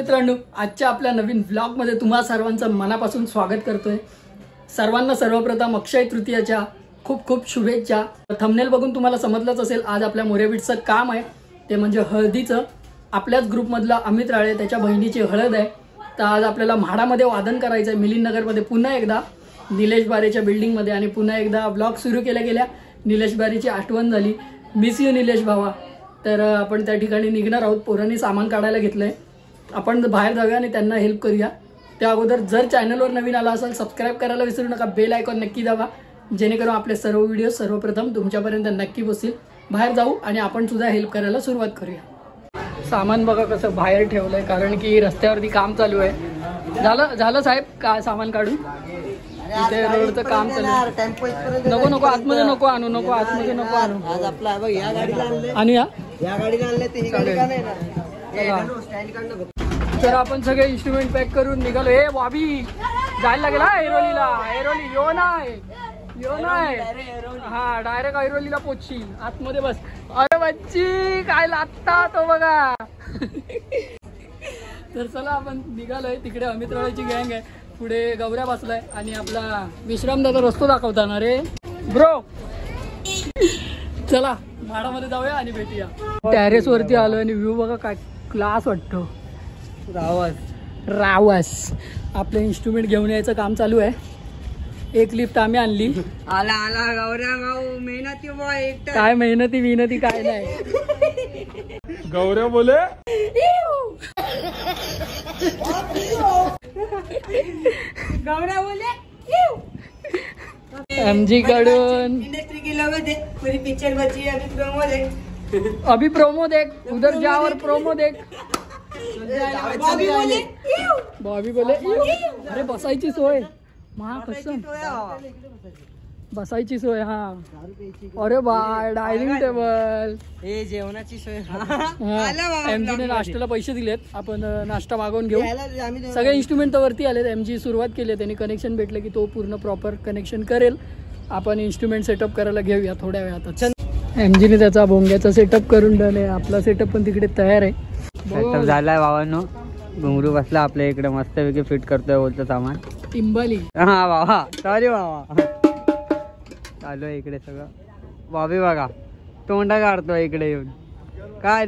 मित्रांनो, आजच्या आपल्या नवीन व्लॉग मध्ये तुम्हा सर्वांचं मनापासून स्वागत करतोय। सर्वांना सर्वप्रथम अक्षय तृतीयाच्या खूप खूप शुभेच्छा। थंबनेल बघून तुम्हाला समजलंच असेल, आज आपल्या मोरेबीटचं काम आहे ते म्हणजे हळदीचं। आपल्याच ग्रुप मधला अमित राळे त्याच्या बहिणीची हळद आहे, तर आज आपल्याला म्हाडामध्ये वादन करायचं आहे। मिलिंद नगर मध्ये पुन्हा एकदा निलेश बारेच्या बिल्डिंग मध्ये, आणि पुन्हा एकदा व्लॉग सुरू केल्या गेल्या निलेश बारेची आठवण झाली। मिस यू निलेश भावा। तर आपण त्या ठिकाणी निघणार आहोत। पोरांनी सामान काढायला घेतलंय, आपण बाहेर जाऊया आणि त्यांना हेल्प करूया। त्या अगोदर जर चॅनलवर नवीन आला असाल सबस्क्राइब करायला विसरू नका, बेल आयकॉन नक्की दाबा, जेणेकरून आपले सर्व व्हिडिओ सर्वप्रथम तुमच्यापर्यंत नक्की पोहोचतील। बाहेर जाऊ आणि आपण सुद्धा हेल्प करायला सुरुवात करूया। सामान बघा कसं बाहेर ठेवलंय, कारण की रस्त्यावरती काम चालू आहे। झालं साहेब का सामान काढून? इथे रोडचं काम चालू आहे। नको आतमध्ये नको आणू, नको आतमध्ये नको आणू। आज आपला बघ या गाडीला आणले आणि या गाडीला आणले ते ही गाडी का नाही ना स्टँड काढणं बघ। तर आपण सगळे इन्स्ट्रुमेंट पॅक करून निघालो। हे बॉबी जायला लागेल हा ऐरोलीला। ऐरोली यो नाही हा, डायरेक्ट ऐरोलीला पोचशील। आतमध्ये बस। अरे बच्ची काय लागता तो बघा। तर चला आपण निघालोय। तिकडे अमित राळेची गँग आहे, पुढे गौऱ्या बसलाय आणि आपला विश्राम दादा रस्तो दाखवताना रे ब्रो। चला म्हाडामध्ये जाऊया आणि भेटूया। टेरेस वरती आलो आणि व्ह्यू बघा काय क्लास वाटतो। रावस आपले इन्स्ट्रुमेंट घेऊन यायचं काम चालू आहे। एक लिफ्ट आम्ही आणली। आला गौऱ्या भाऊ मेहनती बॉय। काय मेहनती काय नाही। गौरव बोले एमजी कडून इंडस्ट्री की लोग थे, पूरी पिक्चर बची है, अभी प्रोमो देख। अभी प्रोमो देख, उधर जा और प्रोमो देख। बॉबी बोले अरे बसायची सोय कसम, बसायची सोय हा। अरे बाय डायनिंग टेबल, हे जेवणाची सोय। एमजीने नाश्त्याला पैसे दिलेत, आपण नाश्ता मागवून घेऊ। सगळे इन्स्ट्रुमेंट वरती आलेत। एमजी सुरुवात केली, त्यांनी कनेक्शन भेटलं की तो पूर्ण प्रॉपर कनेक्शन करेल। आपण इन्स्ट्रुमेंट सेटअप करायला घेऊया थोड्या वेळात। एमजीने त्याचा भोंग्याचा सेटअप करून ठेवला आहे। आपला सेटअप पण तिकडे तयार आहे। सेटअप झालाय भावांनो, घुंगरू बसला आपल्या इकडे मस्तपैकी फिट करतोय बोलतो सामान। टिंबाली हा बाबा, सॉरी बाबा। चालू आहे इकडे सगळं। बॉबी बघा तोंडा काढतोय इकडे येऊन, काय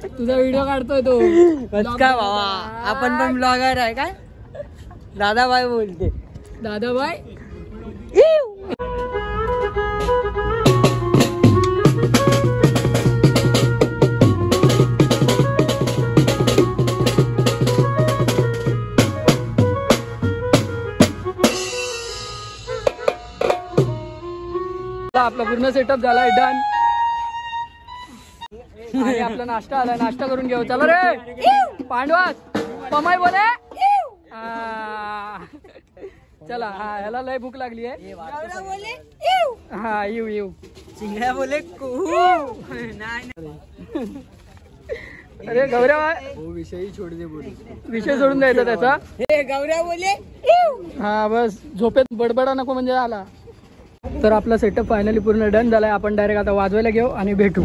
तुझा व्हिडिओ काढतोय तो काय बाबा। आपण पण ब्लॉगर आहे काय? दादाबाई बोलते। दादाबाई आपला पूर्ण सेटअप झालाय, डन। आणि आपला नाश्ता आला, नाश्ता करून घेऊ। चला रे पांडवास पमाई बोले चला। हा ह्याला लय भूक लागली आहे। हा येऊ चिंगड्या बोले अरे गौरव विषय छोड दे बोल, विषय सोडून द्यायचा त्याचा। हे गौऱ्या बोले हा बस झोपेत बडबडा नको म्हणजे आला। तर आपला सेटअप फायनली पूर्ण डन झालाय। आपण डायरेक्ट आता वाजवायला घेऊ आणि भेटू।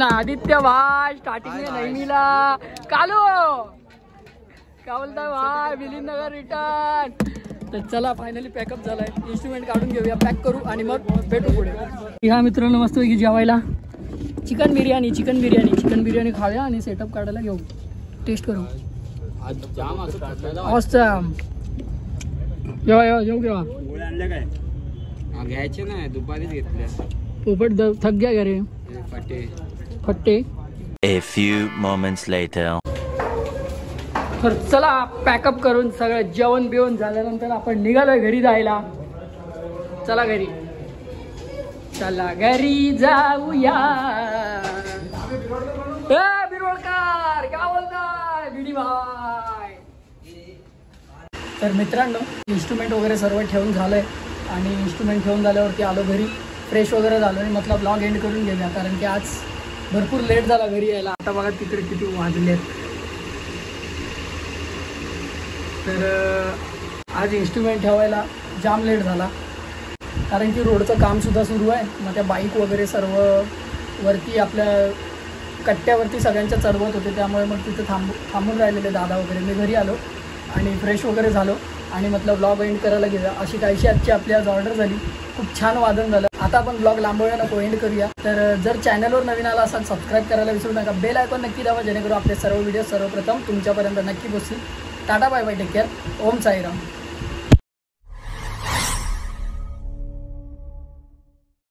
अपना आदित्य भाई स्टार्टिंग में नहीं मिला। कालो क्या बोलता है भाई, मिलिंद नगर रिटर्न। तर चला फायनली पॅकअप झालाय, इन्स्ट्रुमेंट काढून घेऊया, पॅक करू आणि मग भेटू पुढे। ह्या मित्रांनो मस्त की जेवायला चिकन बिर्याणी खाऊया आणि सेटअप काढायला घेऊ, टेस्ट करू। ऑसम जेव घ्यायचे नाही, दुपारीच घेतले। पोपट थक गया घरे फट्टे। A few moments later. तर चला पॅकअप करून सगळं जेवण बिवण झाल्यानंतर आपण निघालोय घरी जायला। चला घरी जाऊया। बिरवळकर काय बोलताय बिडी भाई। तर मित्रांनो इन्स्ट्रुमेंट वगैरे सर्व ठेवून झालंय आणि इन्स्ट्रुमेंट ठेवून झाल्यावरती आलो घरी, फ्रेश वगैरे झालो आणि म्हटलं ब्लॉग एंड करून घेऊया, कारण की आज भरपूर लेट झाला घरी यायला। आता बघा तिकडे किती वाजलेत। तर आज इन्स्ट्रुमेंट ठेवायला जाम लेट झाला, कारण की रोडचं कामसुद्धा सुरू आहे। मग त्या बाईक वगैरे सर्व वरती आपल्या कट्ट्यावरती सगळ्यांच्या चढवत होते, त्यामुळे मग तिथे थांबून राहिलेले दादा वगैरे। मी घरी आलो आणि फ्रेश वगैरे झालो आणि म्हटलं ब्लॉग एंड करायला घेऊया। अशी काहीशी आजची आपली आज ऑर्डर झाली, खूप छान वादन झालं। आता आपण ब्लॉग लांबवूया नको, एंड करूया। तर जर चॅनलवर नवीन आला असाल सबस्क्राईब करायला विसरू नका, बेल आयकॉन नक्की दाबा, जेणेकरून आपले सर्व व्हिडिओ सर्वप्रथम तुमच्यापर्यंत नक्की पोहोचतील। Tata bye bye, take care, Om Sairam.